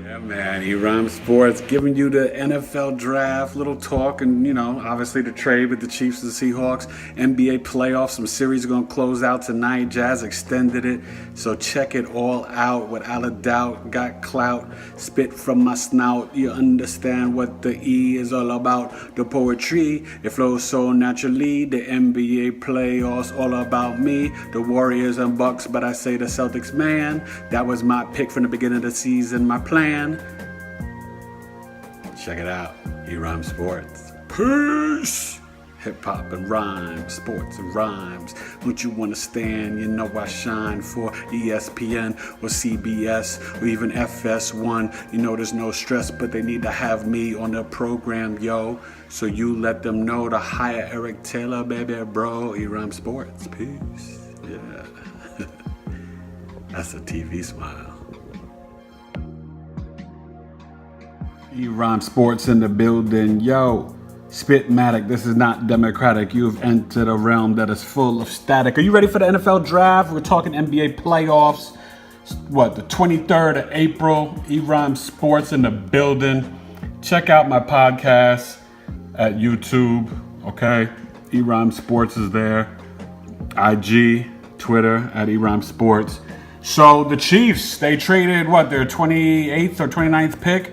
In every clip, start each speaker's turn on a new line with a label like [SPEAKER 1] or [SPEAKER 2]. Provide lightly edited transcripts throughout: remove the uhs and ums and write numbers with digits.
[SPEAKER 1] Yeah, man. Rhyme Sports giving you the NFL draft, little talk, and obviously the trade with the Chiefs and the Seahawks, NBA playoffs. Some series are gonna close out tonight. Jazz extended it, so check it all out. Without a doubt, got clout, spit from my snout. You understand what the E is all about? The poetry, it flows so naturally. The NBA playoffs all about me. The Warriors and Bucks, but I say the Celtics, man. That was my pick from the beginning of the season. My plan. Check it out. Rhyme Sports. Peace. Hip hop and rhyme, sports and rhymes. Don't you understand? You know I shine for ESPN or CBS or even FS1. There's no stress, but they need to have me on the program, yo. So you let them know to hire Eric Taylor, baby, bro. Rhyme Sports. Peace. Yeah. That's a TV smile. Rhyme Sports in the building. Yo, Spitmatic, this is not democratic. You've entered a realm that is full of static. Are you ready for the NFL draft? We're talking NBA playoffs. The 23rd of April. Rhyme Sports in the building. Check out my podcast at YouTube, okay? Rhyme Sports is there. IG, Twitter at Rhyme Sports. So the Chiefs, they traded their 28th or 29th pick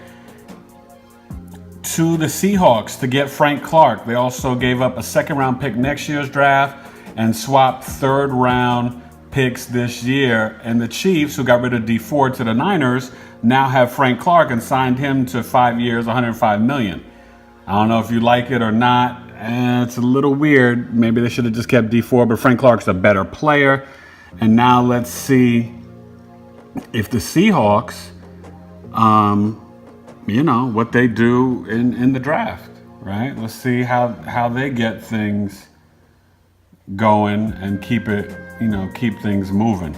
[SPEAKER 1] to the Seahawks to get Frank Clark. They also gave up a second-round pick next year's draft and swapped third-round picks this year. And the Chiefs, who got rid of D4 to the Niners, now have Frank Clark and signed him to 5 years, $105 million. I don't know if you like it or not. It's a little weird. Maybe they should have just kept D4, but Frank Clark's a better player. And now let's see if the Seahawks, what they do in the draft, right? Let's see how they get things going and keep things moving.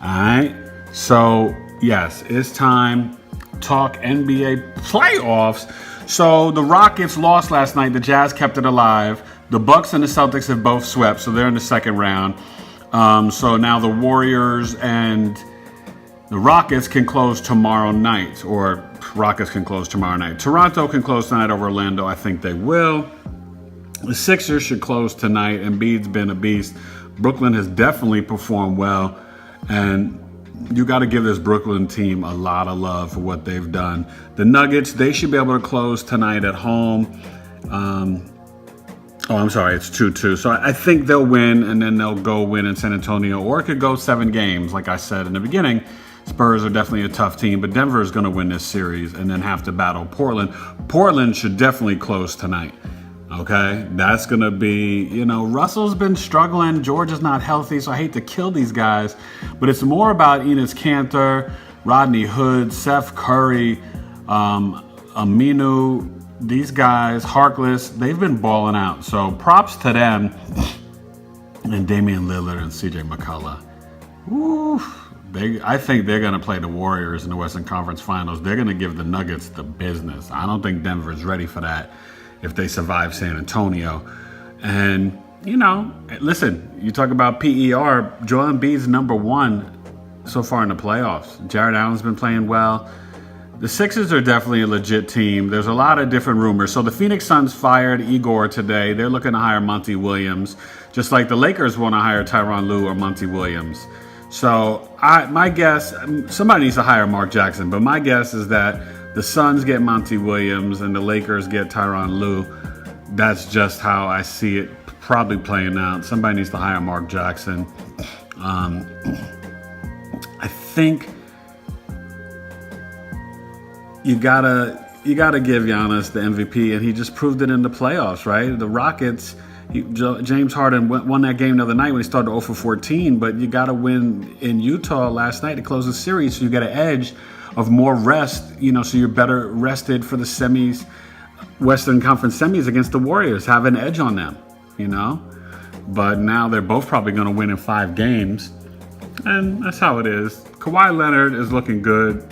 [SPEAKER 1] All right. So yes, it's time. Talk NBA playoffs. So the Rockets lost last night. The Jazz kept it alive. The Bucks and the Celtics have both swept, so they're in the second round. So now the Warriors and the Rockets can close tomorrow night, or Rockets can close tomorrow night. Toronto can close tonight over Orlando. I think they will. The Sixers should close tonight. Embiid's been a beast. Brooklyn has definitely performed well, and you got to give this Brooklyn team a lot of love for what they've done. The Nuggets, they should be able to close tonight at home. It's 2-2. So I think they'll win, and then they'll go win in San Antonio, or it could go 7 games, like I said in the beginning. Spurs are definitely a tough team, but Denver is going to win this series and then have to battle Portland. Portland should definitely close tonight. Okay, that's going to be, Russell's been struggling. George is not healthy, so I hate to kill these guys. But it's more about Enes Kanter, Rodney Hood, Seth Curry, Aminu, these guys, Harkless. They've been balling out. So props to them. And Damian Lillard and CJ McCullough. Woo. I think they're going to play the Warriors in the Western Conference Finals. They're going to give the Nuggets the business. I don't think Denver's ready for that if they survive San Antonio. And, listen, you talk about PER, Joel Embiid's number 1 so far in the playoffs. Jared Allen's been playing well. The Sixers are definitely a legit team. There's a lot of different rumors. So the Phoenix Suns fired Igor today. They're looking to hire Monty Williams, just like the Lakers want to hire Tyronn Lue or Monty Williams. So my guess, somebody needs to hire Mark Jackson, but my guess is that the Suns get Monty Williams and the Lakers get Tyronn Lue. That's just how I see it probably playing out. Somebody needs to hire Mark Jackson. I think you gotta give Giannis the MVP, and he just proved it in the playoffs, right? The Rockets. James Harden won that game the other night when he started 0 for 14, but you got to win in Utah last night to close the series, so you get an edge of more rest, so you're better rested for the semis, Western Conference semis against the Warriors, have an edge on them, But now they're both probably going to win in 5 games, and that's how it is. Kawhi Leonard is looking good.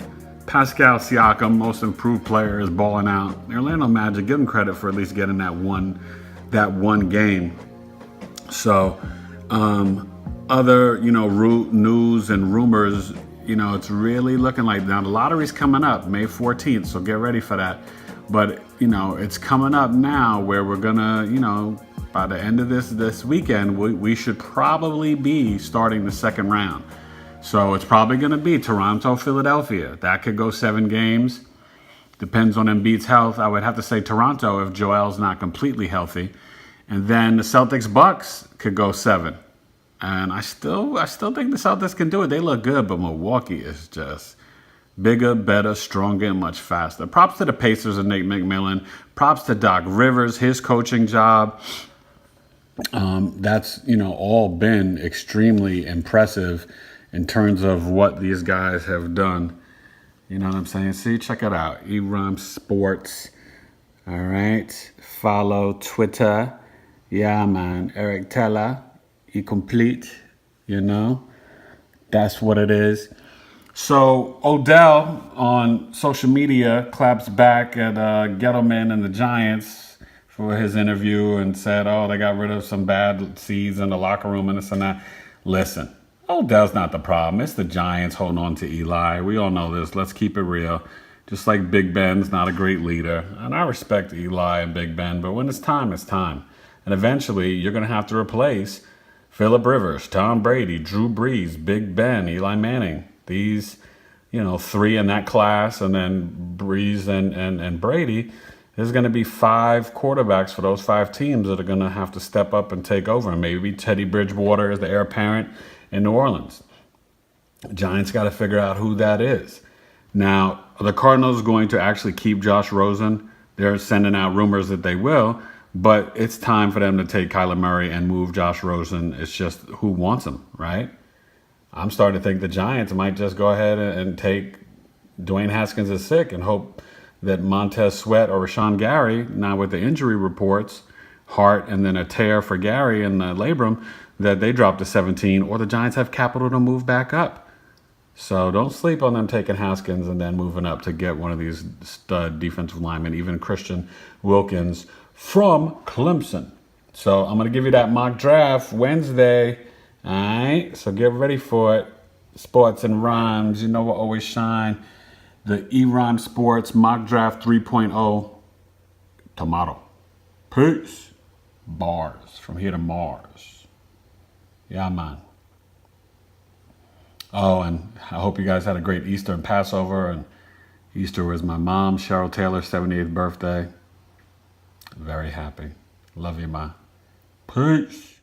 [SPEAKER 1] Pascal Siakam, most improved player, is balling out. The Orlando Magic, give them credit for at least getting that one game. So other news and rumors, it's really looking like, now the lottery's coming up May 14th, so get ready for that. But, it's coming up now where we're going to, by the end of this weekend, we should probably be starting the second round. So it's probably going to be Toronto, Philadelphia. That could go 7 games. Depends on Embiid's health. I would have to say Toronto if Joel's not completely healthy. And then the Celtics Bucks could go 7. And I still think the Celtics can do it. They look good, but Milwaukee is just bigger, better, stronger, and much faster. Props to the Pacers and Nate McMillan. Props to Doc Rivers, his coaching job. That's, all been extremely impressive in terms of what these guys have done. You know what I'm saying? See, check it out. Eram Sports. All right. Follow Twitter. Yeah, man. Eric Teller. Complete. That's what it is. So Odell on social media claps back at Gettleman and the Giants for his interview and said, oh, they got rid of some bad seeds in the locker room and this and that. Listen, Odell's not the problem. It's the Giants holding on to Eli. We all know this. Let's keep it real. Just like Big Ben's not a great leader. And I respect Eli and Big Ben, but when it's time, it's time. And eventually you're going to have to replace Phillip Rivers, Tom Brady, Drew Brees, Big Ben, Eli Manning. These, 3 in that class, and then Brees and Brady. There's going to be 5 quarterbacks for those 5 teams that are going to have to step up and take over. And maybe Teddy Bridgewater is the heir apparent in New Orleans. Giants got to figure out who that is. Now, the Cardinals are going to actually keep Josh Rosen. They're sending out rumors that they will. But it's time for them to take Kyler Murray and move Josh Rosen. It's just who wants him, right? I'm starting to think the Giants might just go ahead and take Dwayne Haskins is sick and hope that Montez Sweat or Rashawn Gary, now with the injury reports, heart and then a tear for Gary in the labrum, that they drop to 17, or the Giants have capital to move back up. So don't sleep on them taking Haskins and then moving up to get one of these stud defensive linemen, even Christian Wilkins from Clemson. So I'm going to give you that mock draft Wednesday. All right, so get ready for it. Sports and rhymes, what always shine. The Eron Sports Mock Draft 3.0 tomorrow. Peace. Bars from here to Mars. Yeah, man. Oh, and I hope you guys had a great Easter and Passover. And Easter was my mom, Cheryl Taylor's 78th birthday. Very happy. Love you, ma. Peace.